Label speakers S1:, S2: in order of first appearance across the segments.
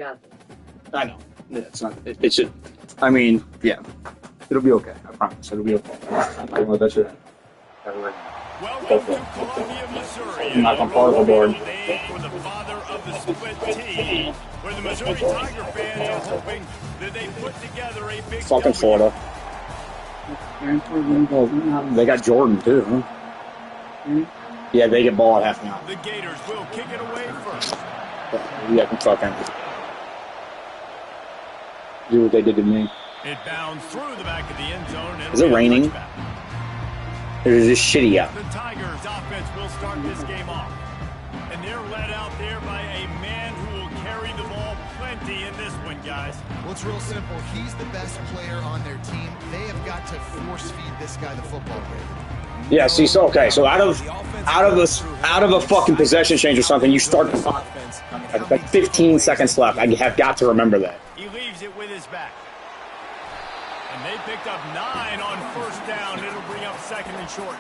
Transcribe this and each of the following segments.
S1: I know. It's not. It should. I mean, yeah. It'll be okay. I promise. It'll be okay. I know that shit.
S2: Welcome to Columbia, Missouri.
S1: I'm not gonna fall overboard.
S2: For the father of the split team, where the Missouri Tiger fans are hoping that they put together a big
S1: fucking Florida. They got Jordan too. Huh? Yeah, they get ball at half now.
S2: The Gators will kick it away first.
S1: Yeah, can fucking do what they did to me.
S2: It bounds through the back of the end zone.
S1: Is it raining? Or is this shitty out?
S2: The Tigers offense will start this game off. And they're led out there by a man who will carry the ball plenty in this one, guys.
S3: Well, it's real simple. He's the best player on their team. They have got to force feed this guy the football.
S1: Yeah, see, so okay, so out of a fucking possession change or something, you start the clock. Like 15 seconds left. I have got to remember that.
S2: He leaves it with his back. And they picked up 9 on first down. It'll bring up second and short.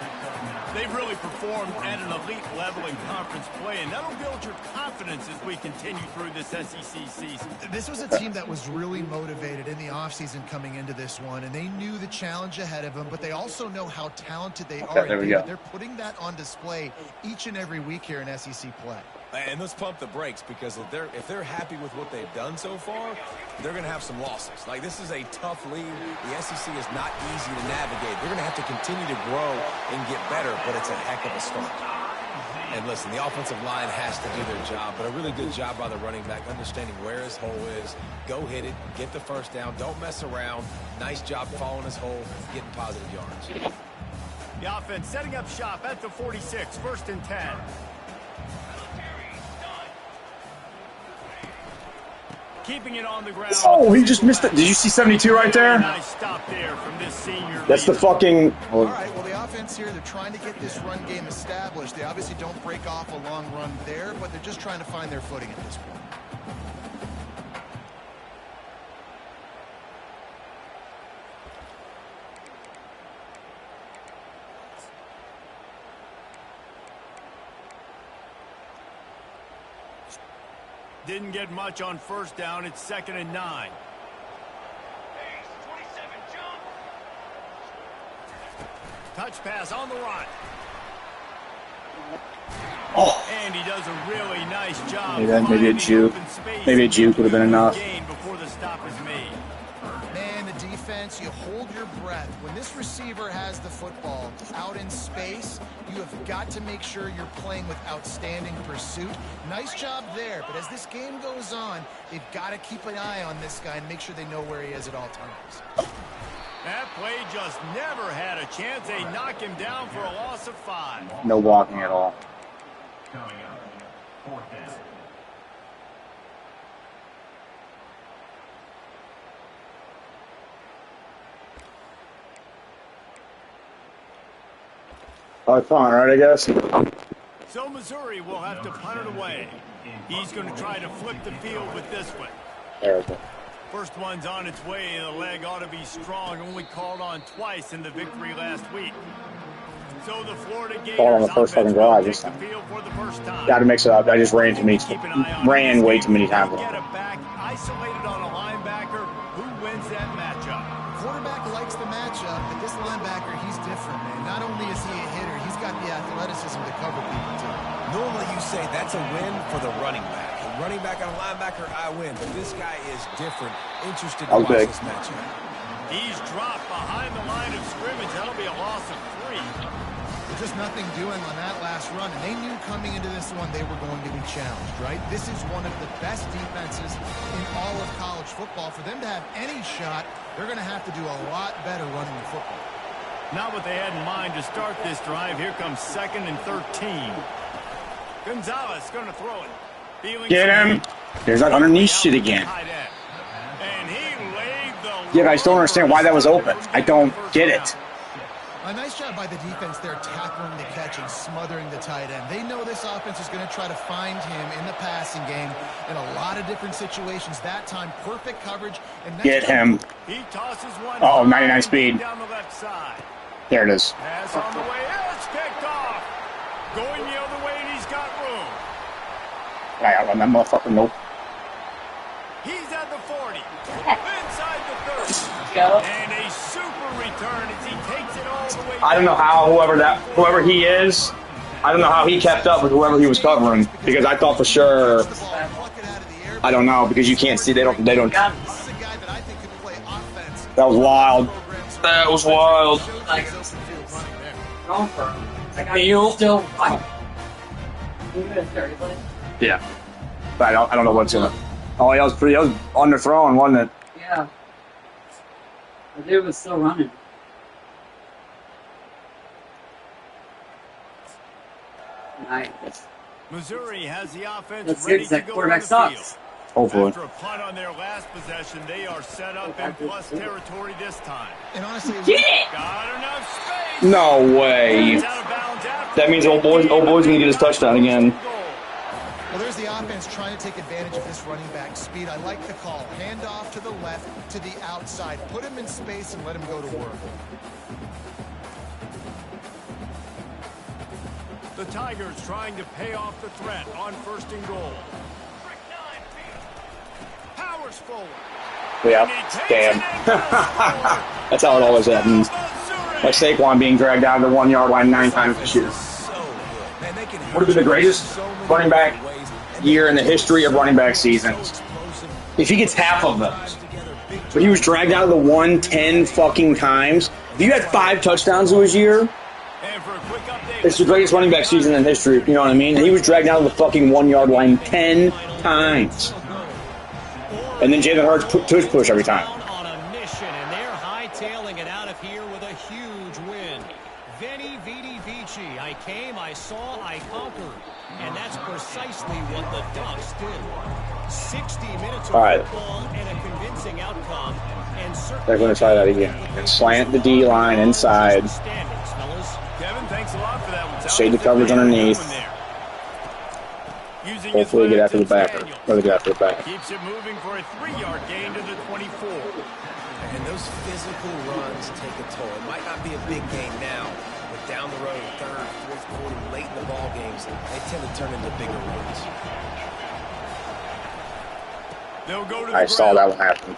S2: They've really performed at an elite level in conference play, and that'll build your confidence as we continue through this SEC season.
S3: This was a team that was really motivated in the offseason coming into this one, and they knew the challenge ahead of them, but they also know how talented they are.
S1: There we go.
S3: They're putting that on display each and every week here in SEC play.
S4: And let's pump the brakes, because if they're happy with what they've done so far, they're going to have some losses. Like, this is a tough league. The SEC is not easy to navigate. They're going to have to continue to grow and get better, but it's a heck of a start. And listen, the offensive line has to do their job, but a really good job by the running back, understanding where his hole is. Go hit it, get the first down, don't mess around. Nice job following his hole, getting positive yards.
S2: The offense setting up shop at the 46, 1st and 10. Keeping it on the ground.
S1: Oh, he just missed it. Did you see 72 right there?
S2: Nice stop there from this senior.
S1: That's the fucking...
S3: All right, well, the offense here, they're trying to get this run game established. They obviously don't break off a long run there, but they're just trying to find their footing at this point.
S2: Didn't get much on first down. It's 2nd and 9. Touch pass on the run.
S1: Oh.
S2: And he does a really nice job.
S1: Maybe a juke. Maybe a juke would have been enough.
S2: Before the stop is made.
S3: Man, the defense, you hold your breath. When this receiver has the football out in space, you have got to make sure you're playing with outstanding pursuit. Nice job there, but as this game goes on, they've got to keep an eye on this guy and make sure they know where he is at all times.
S2: That play just never had a chance. They knock him down for a loss of 5.
S1: No walking at all. Oh, fine, right, I guess.
S2: So Missouri will have to punt it away. He's going to try to flip the field with this one.
S1: Terrible.
S2: First one's on its way. The leg ought to be strong. Only called on twice in the victory last week. So the Florida Gators
S1: Ball on the first fucking drive this time. Got to mix it up. I just ran way too many times.
S2: Get it back, isolated on a linebacker. Who wins that matchup?
S3: Quarterback likes the matchup, but this linebacker, he's different, man. Not only is he a hitter, he's got the athleticism to cover people, too.
S4: Normally you say that's a win for the running back. A running back on a linebacker, I win. But this guy is different. Interested to watch this matchup.
S2: He's dropped behind the line of scrimmage. That'll be a loss of 3.
S3: Just nothing doing on that last run, and they knew coming into this one they were going to be challenged, right? This is one of the best defenses in all of college football. For them to have any shot, they're going to have to do a lot better running the football.
S2: Not what they had in mind to start this drive. Here comes 2nd and 13. Gonzalez going to throw it.
S1: Get him. There's that underneath shit again.
S2: And he laid the
S1: yeah, I still don't understand why that was open. I don't get it.
S3: A nice job by the defense there, tackling the catch and smothering the tight end. They know this offense is going to try to find him in the passing game in a lot of different situations. That time, perfect coverage. And nice
S1: get him.
S2: He tosses one.
S1: Uh oh, 99 speed.
S2: Down the left side.
S1: There it is.
S2: Pass on the way. It's picked off. Going the other way, and he's got room.
S1: I outrun that motherfucker. Nope.
S2: He's at the 40. Inside the 30. And a super return as he takes it all the way
S1: I don't know how whoever he is, I don't know how he kept up with whoever he was covering, because I thought for sure, I don't know, because you can't see, they don't. That was wild. That was wild. Yeah. But I don't know what's in it. Oh, yeah, that was underthrown, wasn't it?
S5: Yeah. The dude was still running. Nice.
S2: Missouri has the offense
S5: Let's see
S2: ready
S5: if
S2: to
S5: that
S2: go
S5: quarterback
S2: on the field.
S5: sucks.
S1: Hopefully.
S2: After a punt on their last possession, they are set up in plus territory this time.
S3: And honestly,
S2: Got enough space.
S1: No way.
S2: It's out of bounds after
S1: That means old boy's gonna get his touchdown again.
S3: well, there's the offense trying to take advantage of this running back speed. I like the call. Hand off to the left, to the outside. Put him in space and let him go to work.
S2: The Tigers trying to pay off the threat on 1st and goal. Powers forward.
S1: Yeah. Damn. That's how it always happens. Like Saquon being dragged down to the 1 yard line 9 times this year. Would have been the greatest running back year in the history of running back seasons. If he gets half of those. But he was dragged out of the 1 10 fucking times. If you had 5 touchdowns in his year, it's the greatest running back season in history, you know what I mean? And he was dragged out of the fucking 1 yard line 10 times. And then Jalen Hurts push every time.
S6: On a mission, and they're hightailing it out of here with a huge win. Veni, vidi, vici. I came, I saw, I conquered. And that's precisely what the Ducks did. 60 minutes of football and a convincing outcome. And
S1: they're going to try that again. Slant the D line inside.
S2: Kevin, thanks a lot for that one.
S1: Shade the coverage underneath. Hopefully get after the backer. Or they get after the back.
S2: Keeps it moving for a 3-yard gain to the 24.
S4: And those physical runs take a toll. It might not be a big game now, but down the road, 3rd, 4th quarter, late in the ball games, they tend to turn into bigger runs.
S2: They'll go to
S1: I saw that one happen.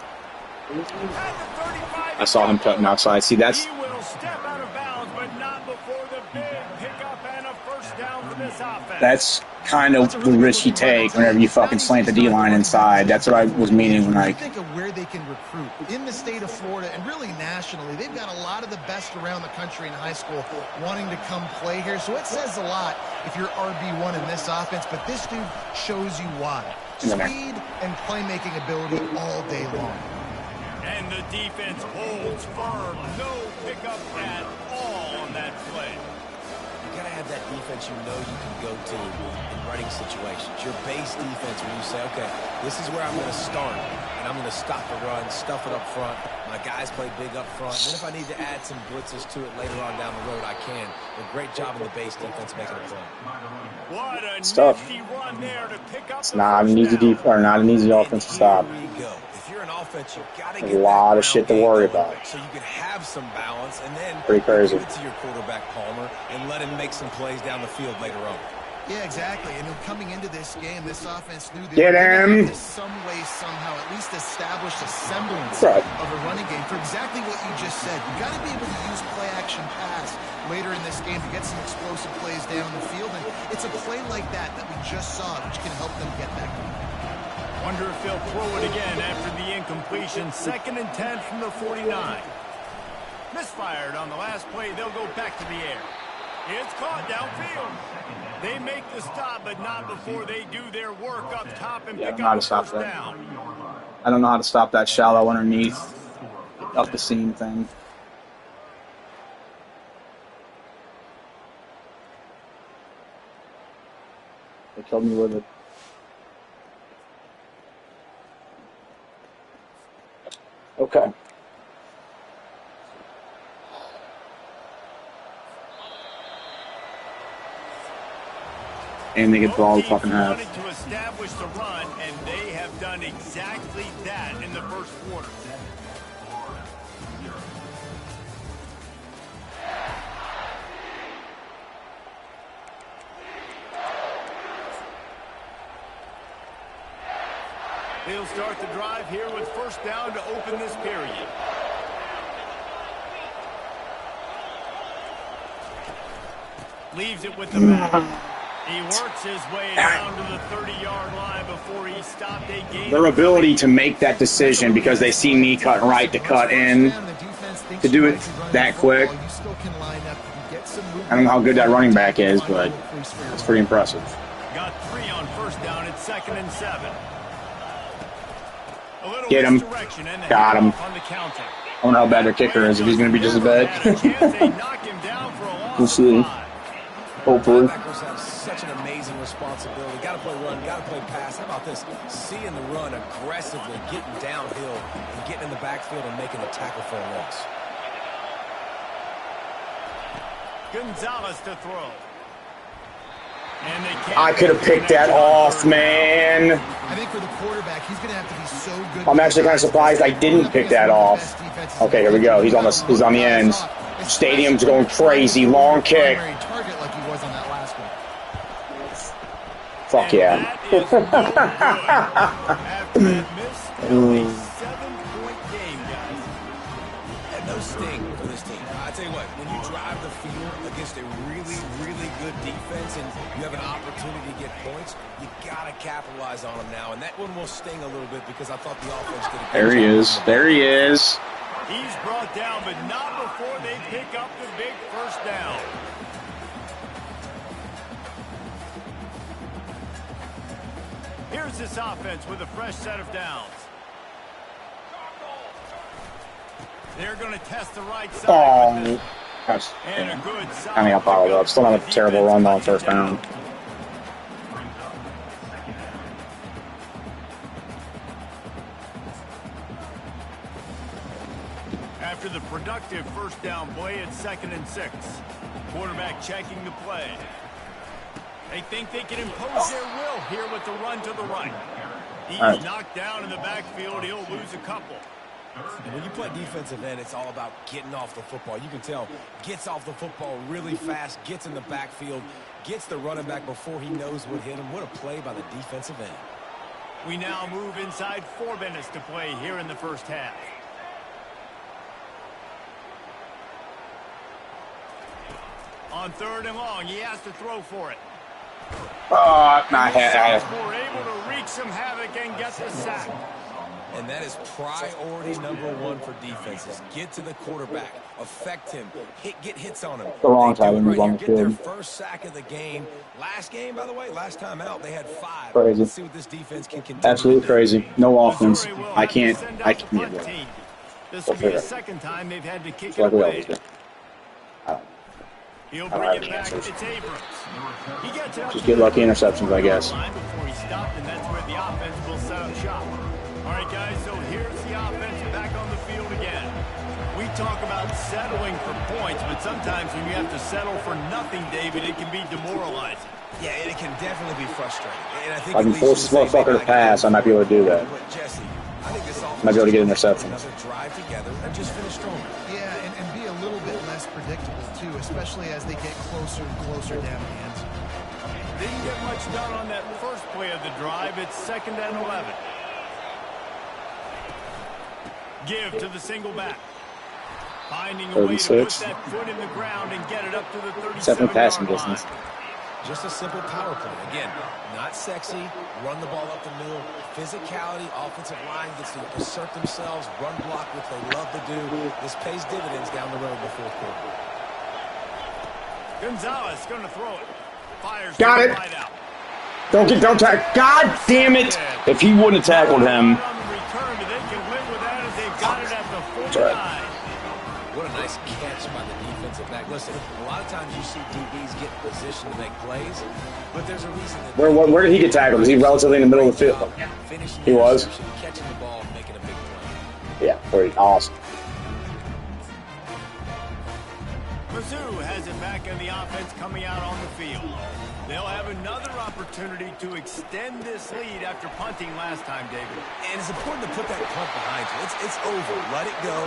S1: I saw him cutting outside. See, that's...
S2: He will step out of bounds, but not before the big pickup and a first down for this offense.
S1: That's kind of the risk you take whenever you fucking slant the D-line inside. That's what I was meaning when I...
S3: Think of where they can recruit. In the state of Florida, and really nationally, they've got a lot of the best around the country in high school wanting to come play here. So it says a lot if you're RB1 in this offense, but this dude shows you why. Speed and playmaking ability all day long.
S2: And the defense holds firm. No pickup at all on that play.
S4: You got to have that defense you know you can go to in running situations. Your base defense when you say, okay, this is where I'm going to start, and I'm going to stop the run, stuff it up front. My guys play big up front. And then if I need to add some blitzes to it later on down the road, I can. But great job in the base defense making a play.
S2: What a
S1: it's tough.
S2: Run there to pick up.
S1: It's not an easy offense to stop.
S4: Offense, you got to
S1: get a lot of shit to worry about.
S4: So you can have some balance and then
S1: pretty crazy.
S4: Give it to your quarterback Palmer and let him make some plays down the field later on.
S3: Yeah, exactly. And coming into this game, this offense knew they
S1: get
S3: were
S1: him
S3: to some way, somehow, at least establish a semblance of a running game for exactly what you just said. You got to be able to use play action pass later in this game to get some explosive plays down the field. And it's a play like that we just saw, which can help them get that going.
S2: Wonder if they'll throw it again after the incompletion. 2nd and 10 from the 49. Misfired on the last play. They'll go back to the air. It's caught downfield. They make the stop, but not before they do their work up top and pick up a first down.
S1: I don't know how to stop that shallow underneath, up the seam thing. They killed me with it. Okay. And they get the ball in fucking half.
S2: To establish the run, and they have done exactly that in the first quarter. He'll start the drive here with first down to open this period. Leaves it with the back. He works his way down to the 30-yard line before he stopped a game.
S1: Their ability to make that decision because they see me cutting right to cut in, to do it that quick. I don't know how good that running back is, but it's pretty impressive.
S2: Got 3 on first down at 2nd and 7.
S1: Get him. Got him. I don't know how bad their kicker is, if he's going to be just as bad. We'll see. Hopefully.
S4: Linebackers have such an amazing responsibility. Got to play run, got to play pass. How about this? Seeing the run aggressively, getting downhill, and getting in the backfield and making a tackle for a loss.
S2: Gonzalez to throw. And
S1: I could have picked that off, man.
S3: I think for the quarterback, he's going to have to be so good.
S1: I'm actually kind of surprised I didn't pick that off. Okay, here we go. He's on the ends. Stadium's going crazy. Long kick. Fuck yeah.
S4: And no sting for this team. I tell you what, when you drive the field against a really, really good defense and you have an opportunity to get points, you gotta capitalize on them now. And that one will sting a little bit because I thought the offense did a good job.
S1: There he is. There he is.
S2: He's brought down, but not before they pick up the big first down. Here's this offense with a fresh set of downs. They're going to test the right side.
S1: Oh, gosh.
S2: And a good side.
S1: I mean, I followed up. Still not a terrible run on first down.
S2: After the productive first down play at 2nd and 6. Quarterback checking the play. They think they can impose their will here with the run to the right. He's knocked down in the backfield. He'll lose a couple.
S4: And when you play defensive end, it's all about getting off the football. You can tell, gets off the football really fast, gets in the backfield, gets the running back before he knows what hit him. What a play by the defensive end.
S2: We now move inside 4 minutes to play here in the first half. On 3rd and long, he has to throw for it.
S1: Oh, not had.
S2: We're able to wreak some havoc and get the sack.
S4: And that is priority #1 for defenses. Get to the quarterback, affect him, get hits on him.
S1: The wrong time when he's on the
S4: Get their
S1: field.
S4: first sack of the game. Last game, by the way, last time out, they had 5.
S1: Crazy.
S4: Let's see what this defense can continue.
S1: Absolutely crazy. No offense. I can't.
S2: This will be the second time they've had to kick it
S1: Like we
S2: away.
S1: always do.
S2: He'll
S1: I don't
S2: bring
S1: have
S2: it
S1: any
S2: back.
S1: answers.
S2: It's Abrams. He gets it up
S1: Just get lucky interceptions, I guess.
S2: before he stopped, and that's where the offense will set up shop. All right, guys, so here's the offense back on the field again. We talk about settling for points, but sometimes when you have to settle for nothing, David, it can be demoralizing.
S4: Yeah, and it can definitely be frustrating. And I think
S1: If I can force this motherfucker to pass, I might be able to do that.
S4: Jesse, I think this offense
S1: Might be able to get interceptions.
S4: another drive together and just finish stronger.
S3: Yeah, and be a little bit less predictable, too, especially as they get closer and closer down the end zone.
S2: Didn't get much done on that first play of the drive. It's 2nd and 11. Give to the single back. Finding a way to put
S1: 36.
S2: that foot in the ground and get it up to the 37-yard
S1: Definitely passing
S2: line.
S1: distance.
S4: Just a simple power play. Again, not sexy, run the ball up the middle, physicality, offensive line gets to assert themselves, run block, which they love to do. This pays dividends down the road in the 4th quarter.
S2: Gonzalez going to throw it. Fires
S1: Got
S2: to
S1: it.
S2: the right out.
S1: Don't tackle. God damn it! If he wouldn't have tackled him.
S2: On the return, but they can live with that as they've got it at the 49.
S1: That's right.
S4: What a nice catch by the defensive back. Listen, a lot of times you see DBs get in position to make plays, but there's a reason that
S1: Where did he get tackled? Was he relatively in the middle of the field?
S4: finishing
S1: He
S4: the
S1: was?
S4: interception, catching the ball, and making a big play.
S1: Yeah, pretty awesome.
S2: Mizzou has it back in the offense coming out on the field. They'll have another opportunity to extend this lead after punting last time, David.
S4: And it's important to put that punt behind you. It's over. Let it go.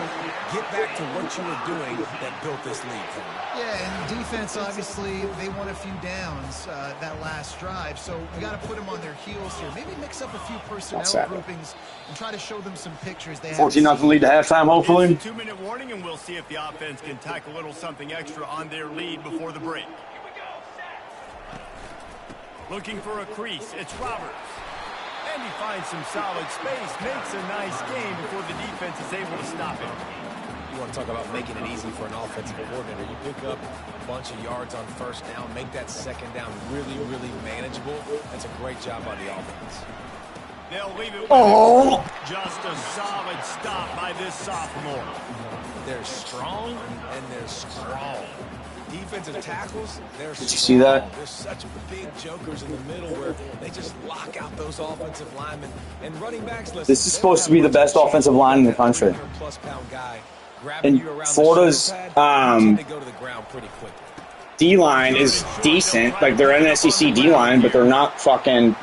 S4: Get back to what you were doing that built this lead.
S3: Yeah, and defense, obviously, they won a few downs that last drive, so we got to put them on their heels here. Maybe mix up a few personnel groupings and try to show them some pictures.
S1: 14-0 lead to halftime, hopefully.
S2: It's a 2-minute warning, and we'll see if the offense can tack a little something extra on their lead before the break. Looking for a crease, it's Roberts. And he finds some solid space, makes a nice game before the defense is able to stop him.
S4: You want to talk about making it easy for an offensive coordinator. You pick up a bunch of yards on first down, make that second down really, really manageable. That's a great job by the offense.
S2: They'll leave it with just a solid stop by this sophomore.
S4: They're strong, and they're strong. Defensive tackles, they're strong.
S1: Did you see that?
S4: There's such big jokers in the middle where they just lock out those offensive linemen. And running backs, listen,
S1: this is supposed to be the best offensive line in the country. And Florida's D-line is decent. Like, they're an SEC D-line, but they're not fucking...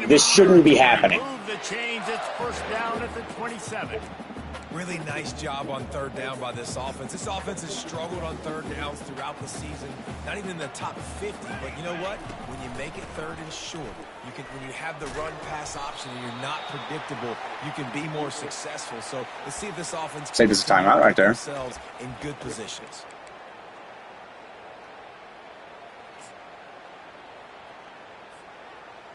S1: This shouldn't be happening.
S2: Move the chains. It's first down at the 27.
S4: Really nice job on third down by this offense. This offense has struggled on third downs throughout the season. Not even in the top 50, but you know what? When you make it third and short, when you have the run-pass option and you're not predictable, you can be more successful. So let's see if this offense can
S1: this is a timeout right there.
S4: Themselves in good positions.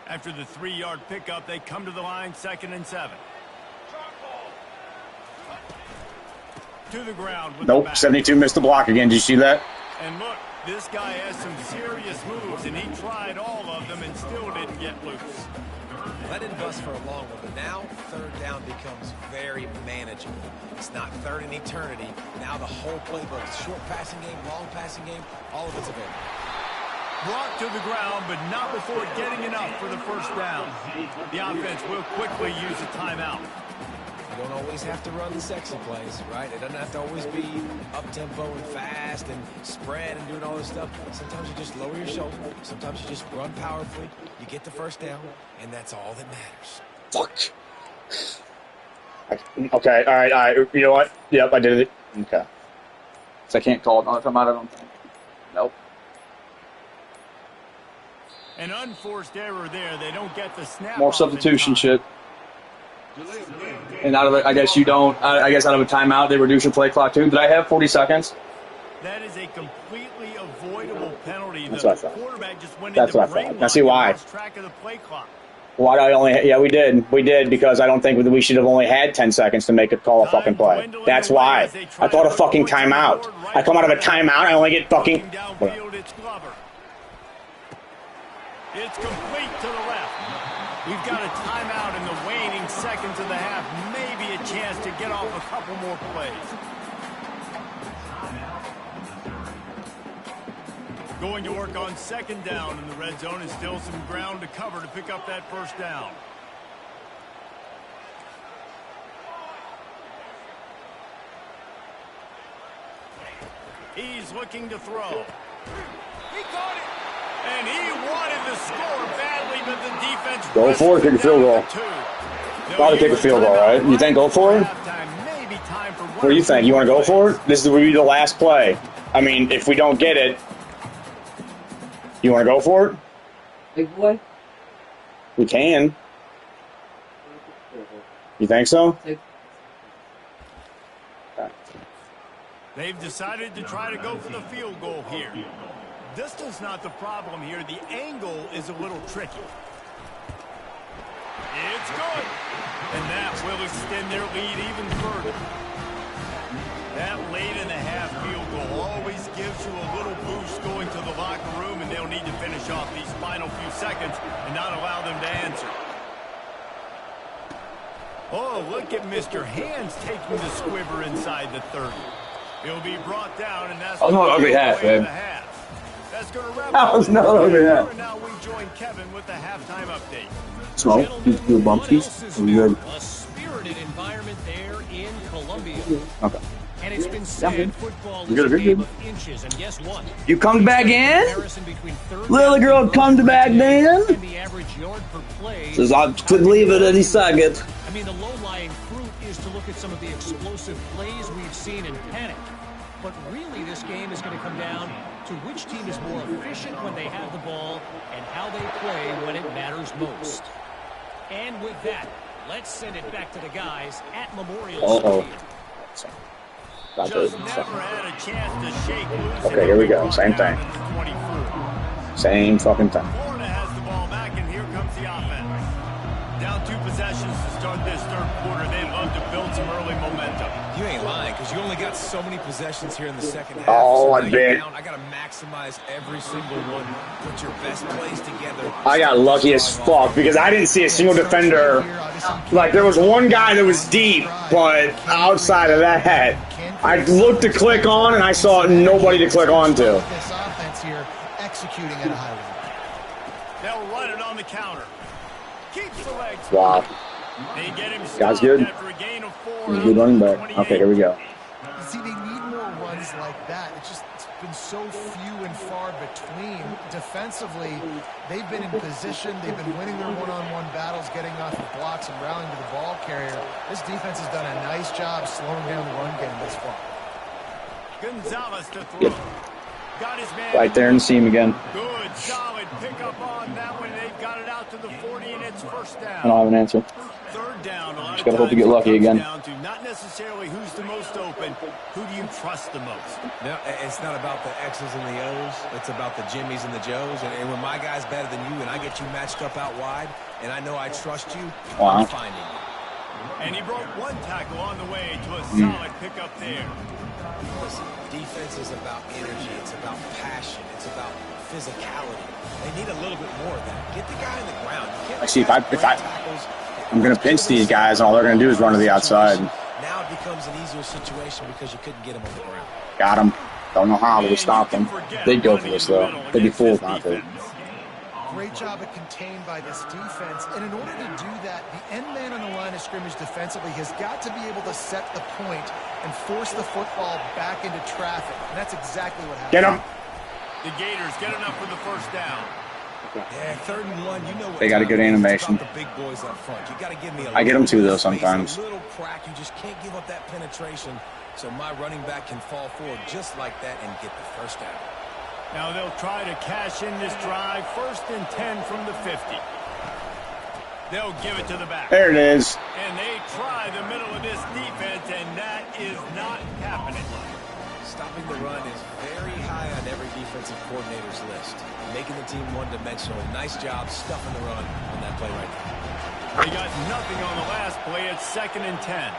S2: After the 3-yard pickup, they come to the line, 2nd and 7. To the ground with
S1: nope, 72 missed the block again. Did you see that?
S2: And look, this guy has some serious moves, and he tried all of them and still didn't get loose.
S4: Let it bust for a long one, but now third down becomes very manageable. It's not third in eternity. Now the whole playbook, short passing game, long passing game, all of it's available.
S2: Brought to the ground, but not before getting enough for the first down. The offense will quickly use a timeout.
S4: You don't always have to run the sexy plays, right? It doesn't have to always be up-tempo and fast and spread and doing all this stuff. Sometimes you just lower your shoulder. Sometimes you just run powerfully. You get the first down, and that's all that matters.
S1: Fuck. Okay, all right. You know what? Yep, I did it. Okay. So I can't call it another timeout, I don't think. Nope.
S2: An unforced error there. They don't get the snap.
S1: More substitution shit. And out of it, I guess you don't. I guess out of a timeout, they reduce your play clock too. Did I have 40 seconds?
S2: That is a completely avoidable penalty.
S1: That's
S2: the
S1: what I thought.
S2: quarterback just went
S1: That's
S2: into
S1: what I thought. Now see why.
S2: Track of the play clock.
S1: Why do I only? Yeah, we did. We did because I don't think we should have only had 10 seconds to make it call a fucking play. That's why. I thought a fucking timeout. I come out of a timeout, I only get fucking.
S2: Downfield, it's Glover. It's complete to the left. We've got a timeout in the waning seconds of the half. Maybe a chance to get off a couple more plays. Going to work on 2nd down in the red zone, and still some ground to cover to pick up that first down. He's looking to throw. He got it. And he wanted the score badly, but the defense...
S1: Go for it, kick a field goal. Got to kick a field goal, right? You think go for it? What do you think? You want to go for it? This will be the last play. I mean, if we don't get it, you want to go for it?
S5: Big boy?
S1: We can. You think so?
S2: They've decided to try to go for the field goal here. Distance not the problem here. The angle is a little tricky. It's good. And that will extend their lead even further. That late in the half field goal always gives you a little boost going to the locker room, and they'll need to finish off these final few seconds and not allow them to answer. Oh, look at Mr. Hands taking the squibber inside the 30. He'll be brought down, and that's...
S1: Oh, no, ugly half, man.
S2: That's going to wrap
S1: that was not ugly half.
S2: Now we join Kevin with the halftime update.
S1: Smoke? Do bumpkies? Are we good?
S6: A spirited environment there in Columbia.
S1: Okay.
S6: And it's been said football is
S1: Good,
S6: a game
S1: good.
S6: of inches, and guess what?
S1: You come back in? Little girl come to back then?
S6: And the average yard per play.
S1: Says I could leave it any second.
S6: I mean, the low-lying fruit is to look at some of the explosive plays we've seen in panic. But really, this game is going to come down to which team is more efficient when they have the ball and how they play when it matters most. And with that, let's send it back to the guys at Memorial Stadium.
S2: Just never had a chance to shake loose.
S1: Okay, here we go. Same thing. Same fucking thing.
S2: Florida has the ball back, and here comes the offense. Down 2 possessions to start this third quarter. They'd love to build some early momentum.
S4: You ain't lying, because you only got so many possessions here in the second half.
S1: Oh,
S4: so
S1: I bet.
S4: I got to maximize every single one. Put your best plays together.
S1: I got lucky as fuck because I didn't see a single defender. Like, there was one guy that was deep, but outside of that, I looked to click on and I saw nobody to click on to.
S3: This offense here executing at a high level.
S2: They'll run it on the counter. Keeps the legs.
S1: Wow.
S2: They get him
S1: Guy's good.
S2: after a gain of 4.
S1: He's a good running back. Okay, here we go.
S3: See, they need more runs like that. It's been so few and far between. Defensively, they've been in position. They've been winning their one-on-one battles, getting off of blocks and rallying to the ball carrier. This defense has done a nice job slowing down the run game this far.
S2: Gonzalez to throw.
S1: Yep.
S2: Got his man.
S1: Right there in the seam again.
S2: Good, solid pickup on that one. They've got it out to the 40, and it's first down.
S1: I don't have an answer.
S2: Third down.
S1: Just gotta hope you get lucky again.
S2: Down to not necessarily who's the most open. Who do you trust the most?
S4: No, it's not about the X's and the O's. It's about the Jimmys and the Joes. And when my guy's better than you and I get you matched up out wide, and I know I trust you, I'm finding you.
S2: And he broke one tackle on the way to a solid pickup there.
S4: Listen, defense is about energy. It's about passion. It's about physicality. They need a little bit more of that. Get the guy in the ground.
S1: I see. I'm gonna pinch these guys, and all they're gonna do is run to the outside.
S4: Now it becomes an easier situation because you couldn't get him on the ground.
S1: Got him. Don't know how to stop them. They'd go for this though. They'd be fools not to.
S3: Great job of contained by this defense. And in order to do that, the end man on the line of scrimmage defensively has got to be able to set the point and force the football back into traffic. And that's exactly what happened.
S1: Get him.
S2: The Gators get enough for the first down.
S4: Yeah, 3rd and 1. You know what
S1: They got a good animation.
S4: the big boys up front. You got to give me
S1: I get them too though sometimes.
S4: A little crack. You just can't give up that penetration. So my running back can fall forward just like that and get the first down.
S2: Now they'll try to cash in this drive. 1st and 10 from the 50. They'll give it to the back.
S1: There it is.
S2: And they try the middle of this defense, and that is not happening.
S4: Stopping the run is very high on every defensive coordinator's list. Making the team one-dimensional. Nice job stuffing the run on that play right there.
S2: They got nothing on the last play. It's 2nd and 10.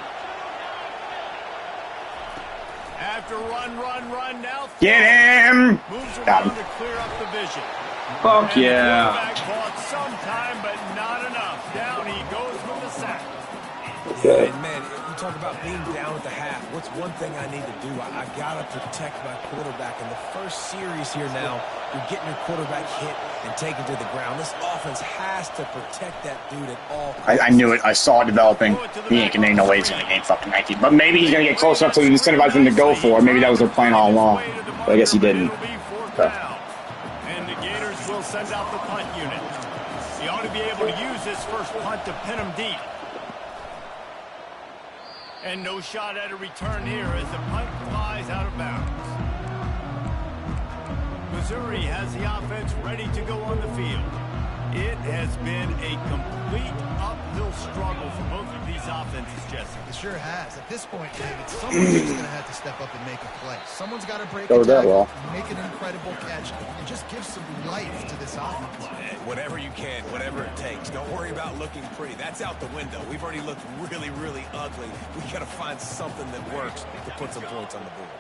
S2: After run, now.
S1: Get him.
S2: Moves
S1: Got
S2: around
S1: him.
S2: to clear up the vision.
S1: Fuck
S2: And
S1: yeah.
S2: the quarterback fought some time, but not enough. Down he goes with the sack.
S4: Yeah, and man, you talk about being down at the half. What's one thing I need to do? I got to protect my quarterback. In the first series here now, you're getting your quarterback hit and taken to the ground. This offense has to protect that dude at all costs.
S1: I knew it. I saw it developing. He ain't no way he's gonna gain fucking 19. But maybe he's gonna get close enough to incentivize him to go for it. Maybe that was their plan all along. But I guess he didn't.
S2: It'll be 4th down. And the Gators will send out the punt unit. He ought to be able to use this first punt to pin him deep. And no shot at a return here as the punt flies out of bounds. Missouri has the offense ready to go on the field. It has been a complete uphill struggle for both of these offenses, Jesse.
S3: It sure has. At this point, David, someone's just going to have to step up and make a play. Someone's got to break a tackle, make an incredible catch, and just give some life to this offense.
S4: Whatever you can, whatever it takes. Don't worry about looking pretty. That's out the window. We've already looked really, really ugly. We got to find something that works to put some points on the board.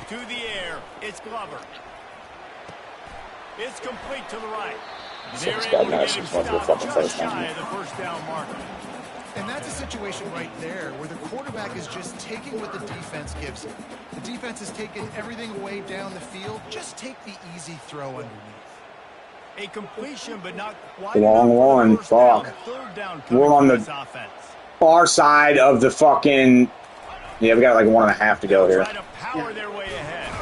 S2: To the air, it's Glover. It's complete to the right. They're able to get him stopped just shy of the first down marker.
S3: And that's a situation right there where the quarterback is just taking what the defense gives him. The defense is taking everything away down the field. Just take the easy throw underneath.
S2: A completion, but not quite
S1: Long one. Fuck.
S2: Third down
S1: We're on the
S2: offense.
S1: far side of the fucking Yeah, we got like 1.5 to go here.
S2: Try to power their way ahead.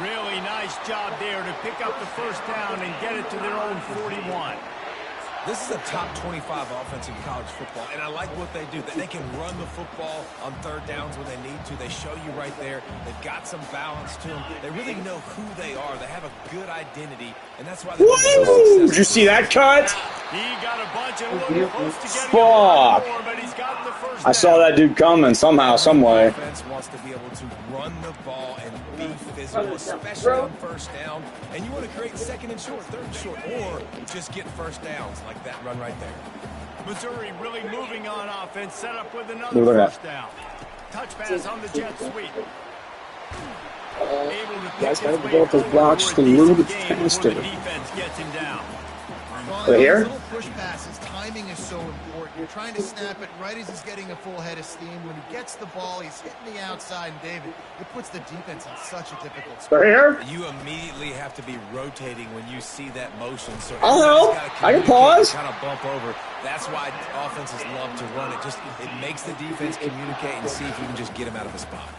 S2: Really nice job there to pick up the first down and get it to their own 41.
S4: This is a top 25 offense in college football, and I like what they do. They can run the football on third downs when they need to. They show you right there. They've got some balance to them. They really know who they are. They have a good identity, and that's why they're so successful.
S1: Did you see that cut?
S2: He got a bunch and looked close to getting
S1: Fuck.
S2: more, but he's got the first
S1: I saw that dude coming somehow, some way.
S4: Defense wants to be able to run the ball and be physical, especially on first down. And you want to create second and short, third and short, or just get first downs like that run right there.
S2: Missouri really moving on offense, set up with another
S1: Look at
S2: first down. Touch pass on the jet sweep.
S1: Guys have developed those blocks just a little bit faster.
S2: Defense gets him down.
S3: Well,
S1: here?
S3: Little push passes, timing is so important. You're trying to snap it right as he's getting a full head of steam. When he gets the ball, he's hitting the outside, and David, it puts the defense in such a difficult spot.
S1: Right here?
S4: You immediately have to be rotating when you see that motion. So
S1: I'll help. I can pause.
S4: Kind of bump over. That's why offenses love to run it. It makes the defense communicate and see if you can just get him out of a spot.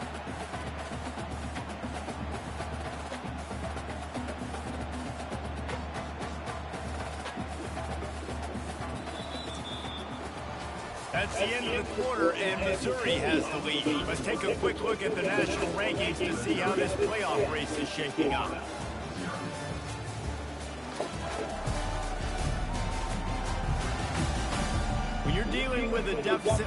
S2: That's the end of the quarter, and Missouri has the lead. Let's take a quick look at the national rankings to see how this playoff race is shaping up. When you're dealing with a deficit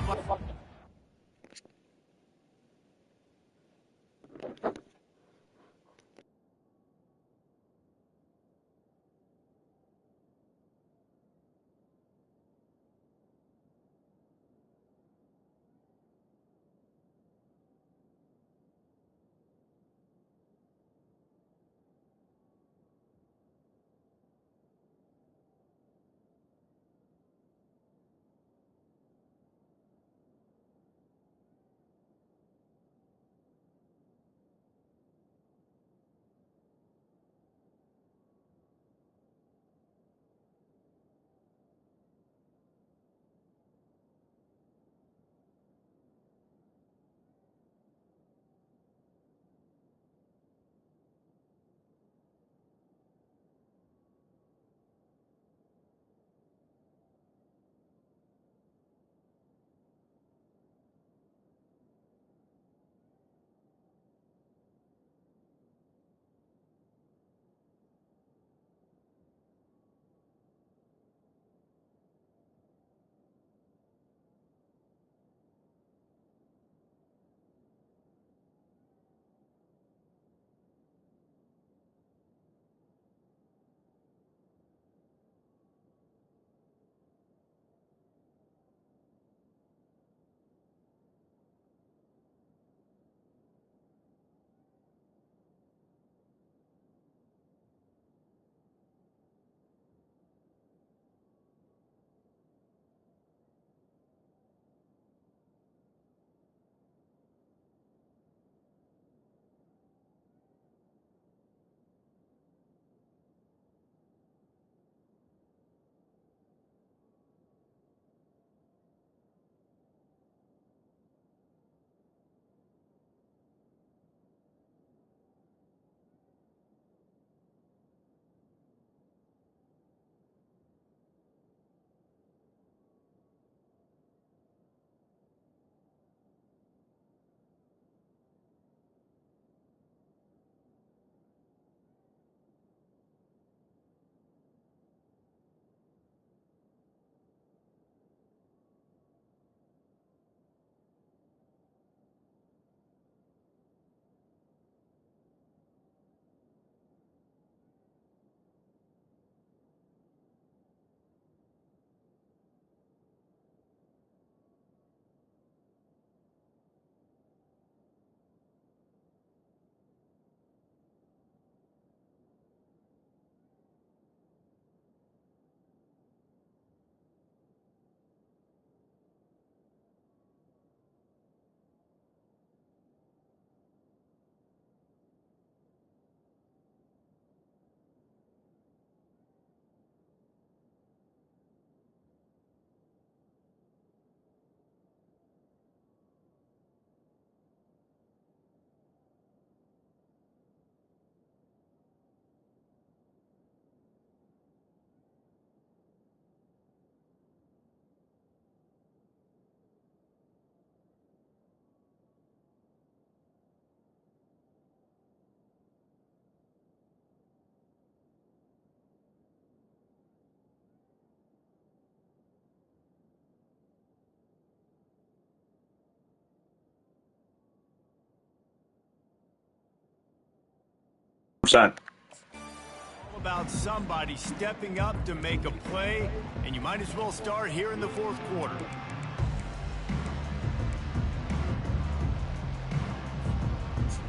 S2: About somebody stepping up to make a play, and you might as well start here in the fourth quarter.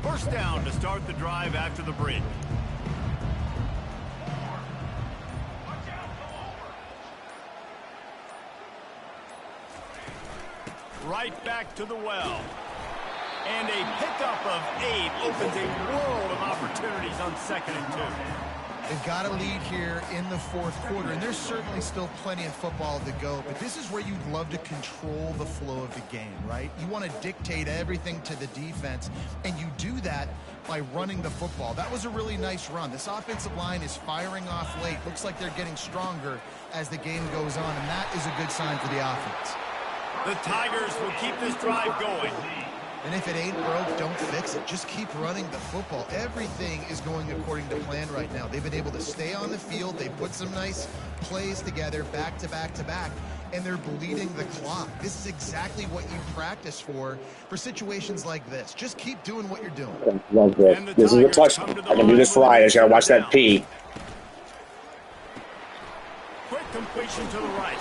S2: First down to start the drive after the break. Right back to the well. And a pickup of 8 opens a world of opportunities on 2nd and 2.
S3: They've got a lead here in the fourth quarter, and there's certainly still plenty of football to go, but this is where you'd love to control the flow of the game, right? You want to dictate everything to the defense, and you do that by running the football. That was a really nice run. This offensive line is firing off late. Looks like they're getting stronger as the game goes on, and that is a good sign for the offense.
S2: The Tigers will keep this drive going.
S3: And if it ain't broke, don't fix it. Just keep running the football. Everything is going according to plan right now. They've been able to stay on the field. They put some nice plays together back to back to back, and they're bleeding the clock. This is exactly what you practice for situations like this. Just keep doing what you're doing.
S1: Love this. This is a touchdown. I can do this right. I just gotta watch that P.
S2: Quick completion to the right.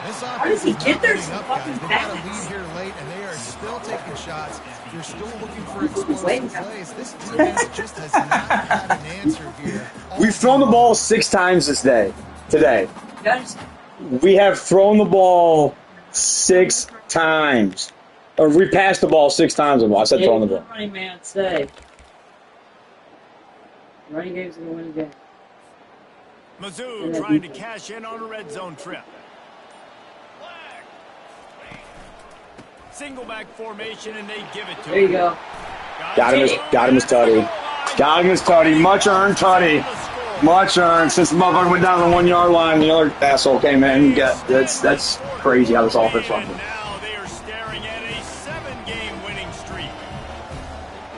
S5: How does he get there so fucking
S3: They've got a
S5: fast?
S3: lead here late, and they are still taking shots. They're still looking for explosive plays. This defense just has not had an answer here.
S1: We've thrown the ball 6 times today.
S5: Guys,
S1: We have thrown the ball 6 times. Or we passed the ball 6 times. I said throwing the ball.
S5: running man say. Running game's gonna win the game.
S2: Mizzou trying to cash in on a red zone trip. Single back formation, and they give it to him.
S5: There you go.
S1: Got him his tutty. Got him his tutty. Much earned tutty. Much earned. Since the motherfucker went down the 1 yard line, the other asshole came in. That's crazy how this offense runs.
S2: And now they are staring at a 7-game winning streak.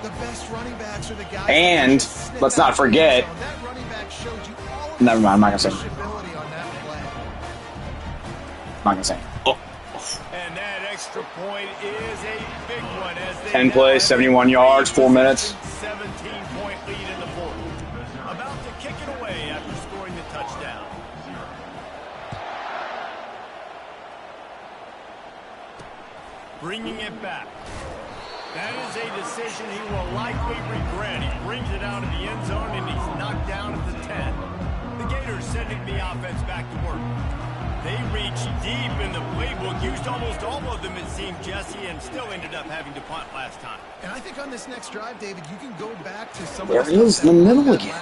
S3: The best running backs are the guys.
S1: And let's not forget.
S3: That running back showed you all of
S1: Never mind. I'm not gonna say.
S3: his ability on that play.
S1: I'm not gonna say. Oh.
S2: And that extra point is a big one as they
S1: 10 plays, 71 yards, 4 minutes.
S2: 17-point lead in the fourth. About to kick it away after scoring the touchdown. Bringing it back. That is a decision he will likely regret. He brings it out of the end zone and he's knocked down at the 10. The Gators sending the offense back to work. They reached deep in the playbook, used almost all of them, it seemed, Jesse, and still ended up having to punt last time.
S3: And I think on this next drive, David, you can go back to some
S1: There
S3: of
S1: it is, in the middle again.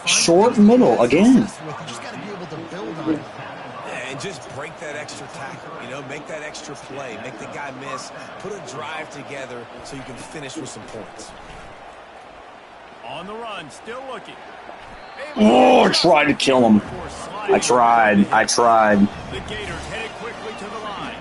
S1: Short middle again.
S3: You just got to be able to build on it.
S4: Yeah, and just break that extra tackle, make that extra play, make the guy miss, put a drive together so you can finish with some points.
S2: On the run, still looking.
S1: Oh, I tried to kill him. I tried.
S2: The Gators headed quickly to the line.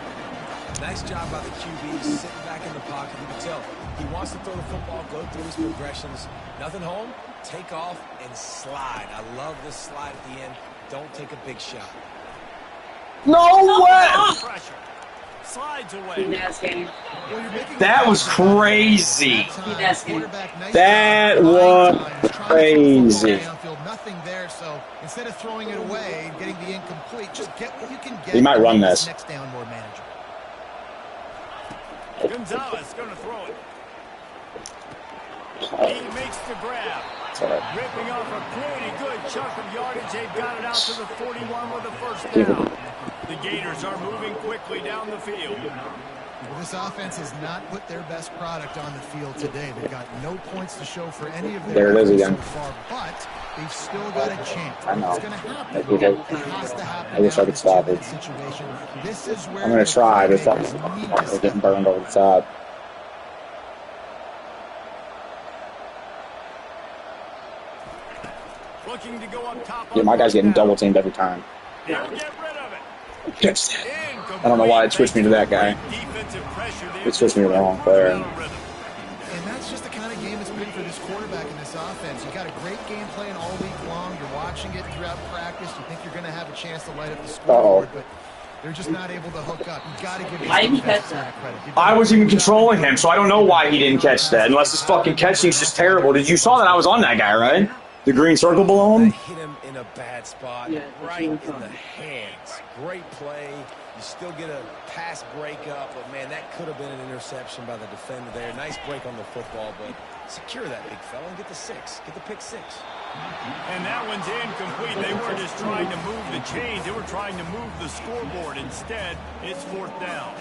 S4: Nice job by the QB, sitting back in the pocket. You can tell he wants to throw the football, go through his progressions. Nothing home, take off and slide. I love this slide at the end. Don't take a big shot.
S1: No way!
S2: Pressure. Slides away.
S1: That was crazy.
S3: That
S1: That was crazy.
S3: Nothing there, so instead of throwing it away and getting the incomplete, just get what you can get.
S1: He might run this.
S3: Next down more manageable.
S2: Gonzalez going to throw it. He makes the grab. Ripping off a pretty good chunk of yardage. They've got it out to the 41 with a first down. The Gators are moving quickly down the field.
S3: Well, this offense has not put their best product on the field today. They've got no points to show for any of their
S1: There it is
S3: efforts
S1: again.
S3: so far, but they've still got a chance.
S1: I know.
S3: It's going to happen.
S1: I think
S3: It has to happen.
S1: I wish I could stop it.
S3: Situation. This is where
S1: I'm going to try, but it's
S3: they're
S1: not getting burned over the top.
S2: Looking to go up top.
S1: Yeah, my guy's getting double teamed every time.
S2: They'll get rid of it.
S1: I don't know why it switched me to that guy. It switched me to the wrong player.
S3: And that's just the kind of game it's been for this quarterback in this offense. You got a great game plan all week long. You're watching it throughout practice. You think you're going to have a chance to light up the scoreboard, but They're just not able to hook up. You got to give
S5: Why didn't he
S3: defense
S5: catch that?
S3: credit.
S1: I was even controlling him, so I don't know why he didn't catch that, unless his fucking catching's just terrible. Did you saw that I was on that guy, right? The green circle below
S4: They
S1: him?
S4: hit him in a bad spot,
S5: Yeah,
S4: right in the hands. Great play. You still get a pass breakup, but man, that could have been an interception by the defender there. Nice break on the football, but secure that big fella and get the 6. Get the pick 6.
S2: And that one's incomplete. They weren't just trying to move the chains. They were trying to move the scoreboard. Instead, it's 4th down.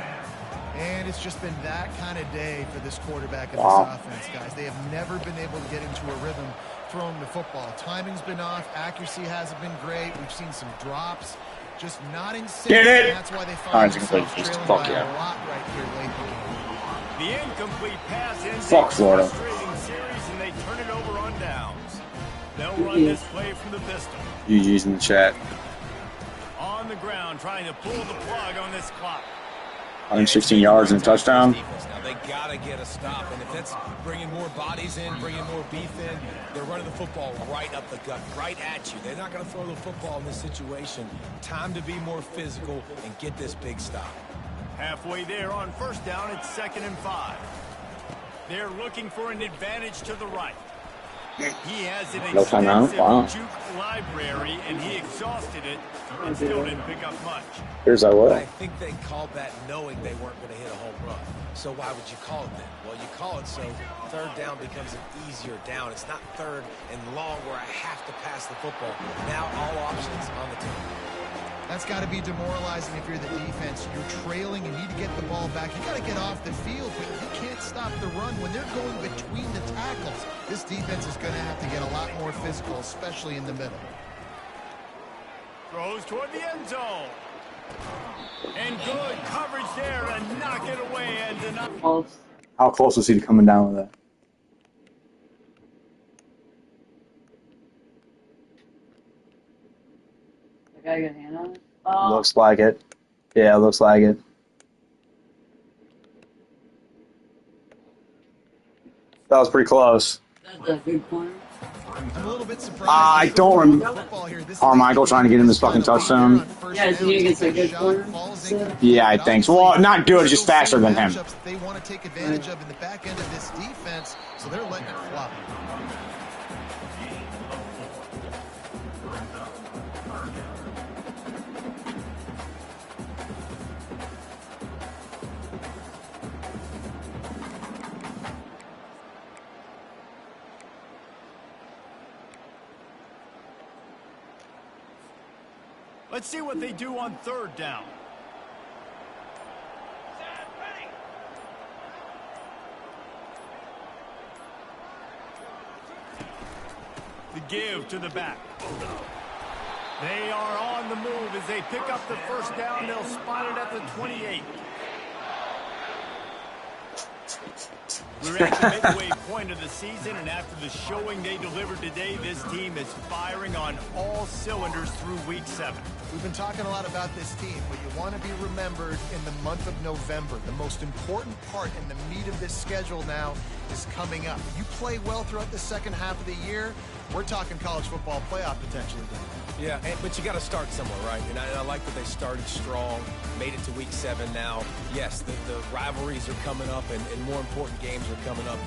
S3: And it's just been that kind of day for this quarterback and this offense, guys. They have never been able to get into a rhythm throwing the football. Timing's been off. Accuracy hasn't been great. We've seen some drops. Just not in sync.
S1: Get it!
S3: That's why they find themselves trailing by
S1: yeah.
S3: a lot right here late in the game.
S2: The incomplete pass ends
S1: Fuck Florida.
S2: a frustrating series, and they turn it over on downs. They'll run this play from the pistol.
S1: GG's in the chat.
S2: On the ground, trying to pull the plug on this clock.
S1: 116 yards and a touchdown.
S4: Now they got to get a stop, and if that's bringing more bodies in, bringing more beef in, they're running the football right up the gut, right at you. They're not going to throw the football in this situation. Time to be more physical and get this big stop.
S2: Halfway there on 1st down, it's 2nd and 5. They're looking for an advantage to the right. He has an
S1: No timeout.
S2: extensive
S1: Wow.
S2: juke library, and he exhausted it and still didn't pick up much.
S1: Here's that
S4: I
S1: what?
S4: think they called that knowing they weren't going to hit a home run. So why would you call it then? Well, you call it so 3rd down becomes an easier down. It's not 3rd and long where I have to pass the football. Now all options on the table.
S3: That's got to be demoralizing if you're the defense. You're trailing, you need to get the ball back. You got to get off the field, but you can't stop the run. When they're going between the tackles, this defense is going to have to get a lot more physical, especially in the middle.
S2: Throws toward the end zone. And good coverage there and knock it away and deny.
S1: How close was he to coming down with that?
S5: The guy got a hand on it? Oh.
S1: Looks like it. Yeah, looks like it. That was pretty close.
S5: That's a good corner.
S3: I'm a little bit surprised.
S1: I don't remember. Carmichael trying to get him this fucking touchdown.
S5: Yeah, do you get a good corner?
S1: Yeah, I think so. Well, not good, just faster than him.
S3: They want to take advantage of in the back end of this defense, so they're letting it flop.
S2: Let's see what they do on 3rd down. The give to the back. They are on the move as they pick up the 1st down. They'll spot it at the 28. We're at the midway point of the season, and after the showing they delivered today, this team is firing on all cylinders through Week 7.
S3: We've been talking a lot about this team, but you want to be remembered in the month of November. The most important part and the meat of this schedule now is coming up. You play well throughout the second half of the year, we're talking college football playoff potentially.
S4: Yeah, but you got to start somewhere, right? And I like that they started strong, made it to Week 7 now. Yes, the rivalries are coming up, and more important games are coming up.